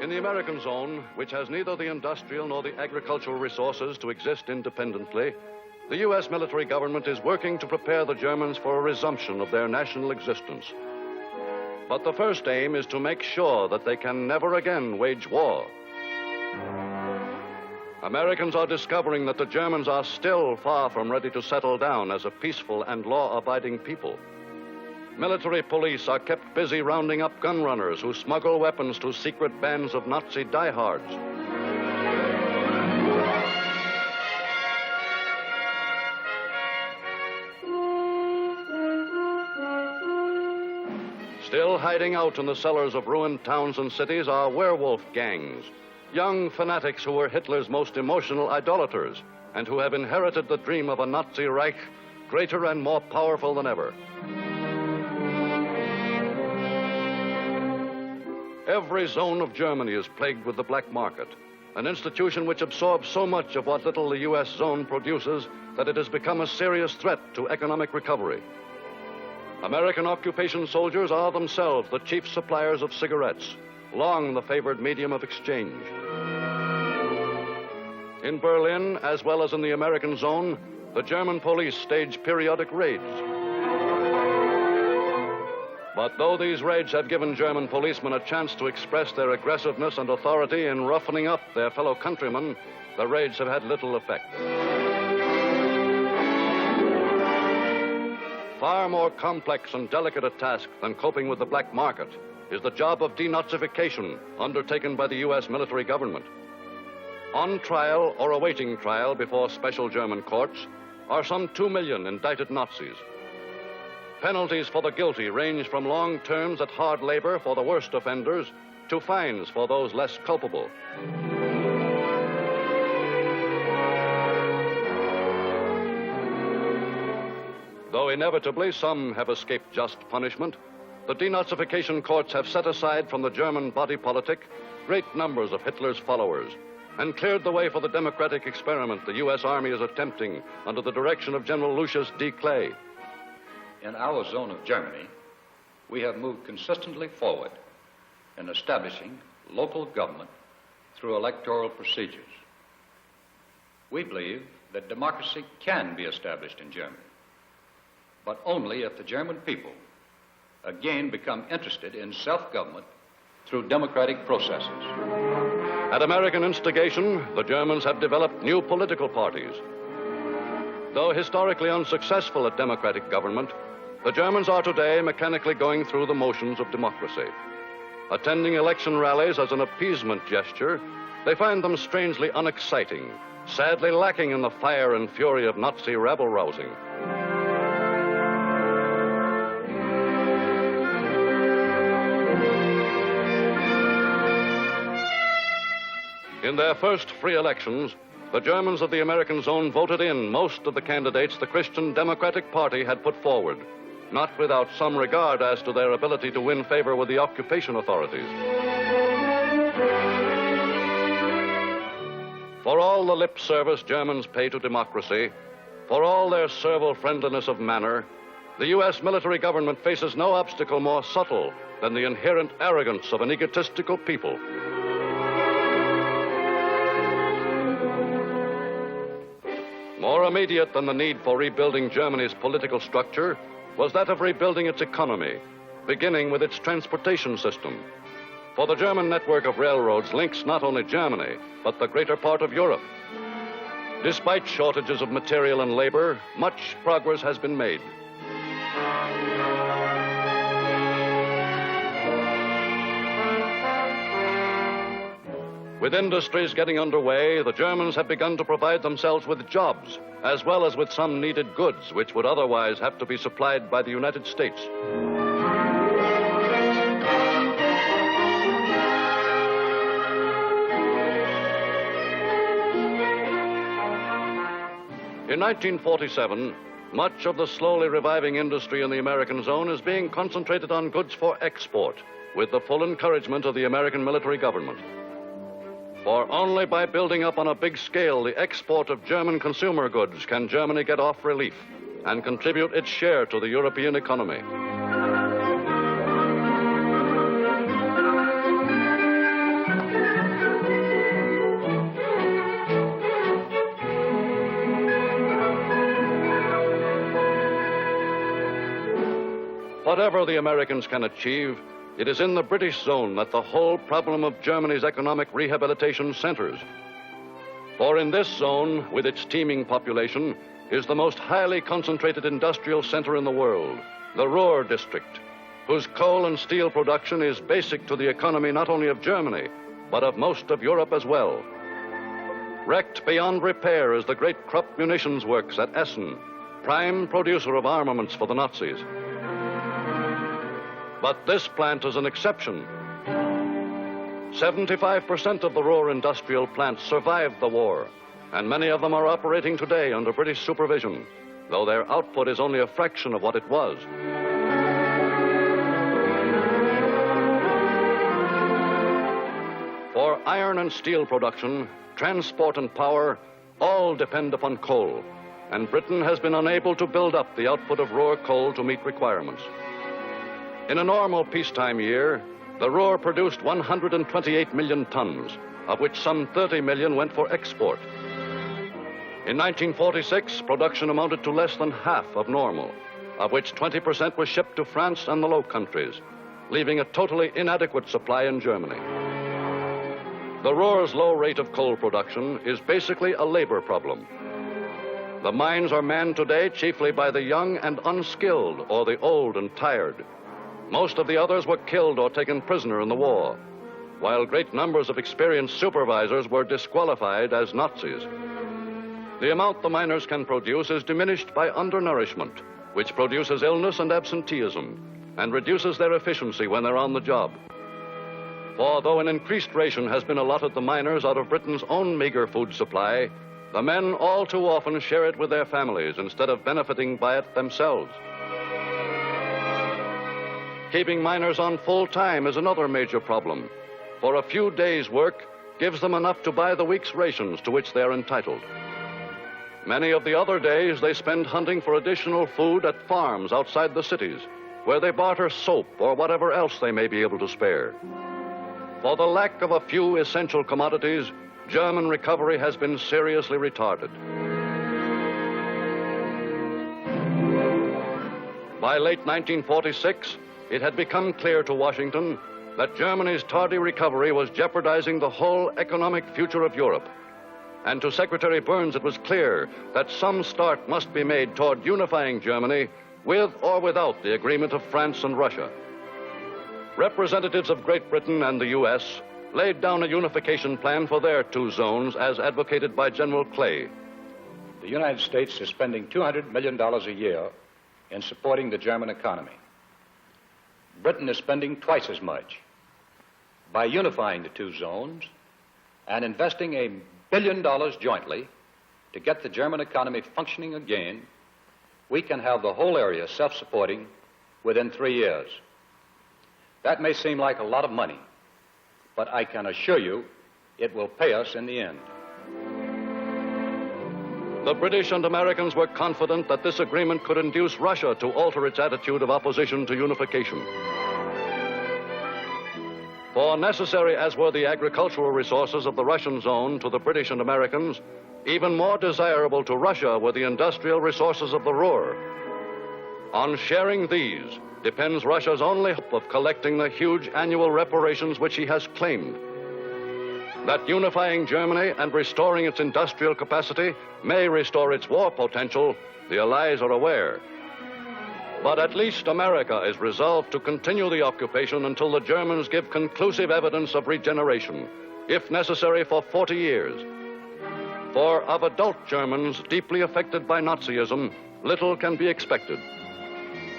In the American zone, which has neither the industrial nor the agricultural resources to exist independently, the U.S. military government is working to prepare the Germans for a resumption of their national existence. But the first aim is to make sure that they can never again wage war. Americans are discovering that the Germans are still far from ready to settle down as a peaceful and law-abiding people. Military police are kept busy rounding up gun runners who smuggle weapons to secret bands of Nazi diehards. Still hiding out in the cellars of ruined towns and cities are werewolf gangs, young fanatics who were Hitler's most emotional idolaters and who have inherited the dream of a Nazi Reich greater and more powerful than ever. Every zone of Germany is plagued with the black market, an institution which absorbs so much of what little the U.S. zone produces that it has become a serious threat to economic recovery. American occupation soldiers are themselves the chief suppliers of cigarettes, long the favored medium of exchange. In Berlin, as well as in the American zone, the German police stage periodic raids. But though these raids have given German policemen a chance to express their aggressiveness and authority in roughening up their fellow countrymen, the raids have had little effect. Far more complex and delicate a task than coping with the black market is the job of denazification undertaken by the U.S. military government. On trial or awaiting trial before special German courts are some 2 million indicted Nazis. Penalties for the guilty range from long terms at hard labor for the worst offenders to fines for those less culpable. Though inevitably some have escaped just punishment, the denazification courts have set aside from the German body politic great numbers of Hitler's followers and cleared the way for the democratic experiment the U.S. Army is attempting under the direction of General Lucius D. Clay. In our zone of Germany, we have moved consistently forward in establishing local government through electoral procedures. We believe that democracy can be established in Germany, but only if the German people again become interested in self-government through democratic processes. At American instigation, the Germans have developed new political parties. Though historically unsuccessful at democratic government, the Germans are today mechanically going through the motions of democracy. Attending election rallies as an appeasement gesture, they find them strangely unexciting, sadly lacking in the fire and fury of Nazi rabble-rousing. In their first free elections, the Germans of the American zone voted in most of the candidates the Christian Democratic Party had put forward, not without some regard as to their ability to win favor with the occupation authorities. For all the lip service Germans pay to democracy, for all their servile friendliness of manner, the U.S. military government faces no obstacle more subtle than the inherent arrogance of an egotistical people. More immediate than the need for rebuilding Germany's political structure was that of rebuilding its economy, beginning with its transportation system. For the German network of railroads links not only Germany, but the greater part of Europe. Despite shortages of material and labor, much progress has been made. With industries getting underway, the Germans have begun to provide themselves with jobs, as well as with some needed goods which would otherwise have to be supplied by the United States. In 1947, much of the slowly reviving industry in the American zone is being concentrated on goods for export, with the full encouragement of the American military government. For only by building up on a big scale the export of German consumer goods can Germany get off relief and contribute its share to the European economy. Whatever the Americans can achieve, it is in the British zone that the whole problem of Germany's economic rehabilitation centers. For in this zone, with its teeming population, is the most highly concentrated industrial center in the world, the Ruhr district, whose coal and steel production is basic to the economy not only of Germany, but of most of Europe as well. Wrecked beyond repair is the great Krupp munitions works at Essen, prime producer of armaments for the Nazis. But this plant is an exception. 75% of the Ruhr industrial plants survived the war, and many of them are operating today under British supervision, though their output is only a fraction of what it was. For iron and steel production, transport and power all depend upon coal, and Britain has been unable to build up the output of Ruhr coal to meet requirements. In a normal peacetime year, the Ruhr produced 128 million tons, of which some 30 million went for export. In 1946, production amounted to less than half of normal, of which 20% was shipped to France and the Low Countries, leaving a totally inadequate supply in Germany. The Ruhr's low rate of coal production is basically a labor problem. The mines are manned today chiefly by the young and unskilled, or the old and tired. Most of the others were killed or taken prisoner in the war, while great numbers of experienced supervisors were disqualified as Nazis. The amount the miners can produce is diminished by undernourishment, which produces illness and absenteeism, and reduces their efficiency when they're on the job. For though an increased ration has been allotted the miners out of Britain's own meager food supply, the men all too often share it with their families instead of benefiting by it themselves. Keeping miners on full time is another major problem, for a few days' work gives them enough to buy the week's rations to which they are entitled. Many of the other days they spend hunting for additional food at farms outside the cities, where they barter soap or whatever else they may be able to spare. For the lack of a few essential commodities, German recovery has been seriously retarded. By late 1946, it had become clear to Washington that Germany's tardy recovery was jeopardizing the whole economic future of Europe. And to Secretary Burns, it was clear that some start must be made toward unifying Germany with or without the agreement of France and Russia. Representatives of Great Britain and the U.S. laid down a unification plan for their two zones as advocated by General Clay. The United States is spending $200 million a year in supporting the German economy. Britain is spending twice as much. By unifying the two zones and investing $1 billion jointly to get the German economy functioning again, we can have the whole area self-supporting within 3 years. That may seem like a lot of money, but I can assure you it will pay us in the end. The British and Americans were confident that this agreement could induce Russia to alter its attitude of opposition to unification. For necessary as were the agricultural resources of the Russian zone to the British and Americans, even more desirable to Russia were the industrial resources of the Ruhr. On sharing these depends Russia's only hope of collecting the huge annual reparations which he has claimed. That unifying Germany and restoring its industrial capacity may restore its war potential, the Allies are aware. But at least America is resolved to continue the occupation until the Germans give conclusive evidence of regeneration, if necessary for 40 years. For of adult Germans deeply affected by Nazism, little can be expected.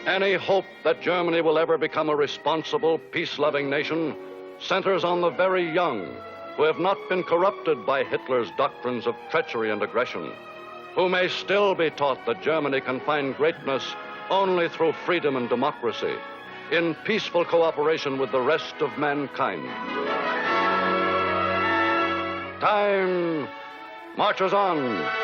Any hope that Germany will ever become a responsible, peace-loving nation centers on the very young, who have not been corrupted by Hitler's doctrines of treachery and aggression, who may still be taught that Germany can find greatness only through freedom and democracy, in peaceful cooperation with the rest of mankind. Time marches on.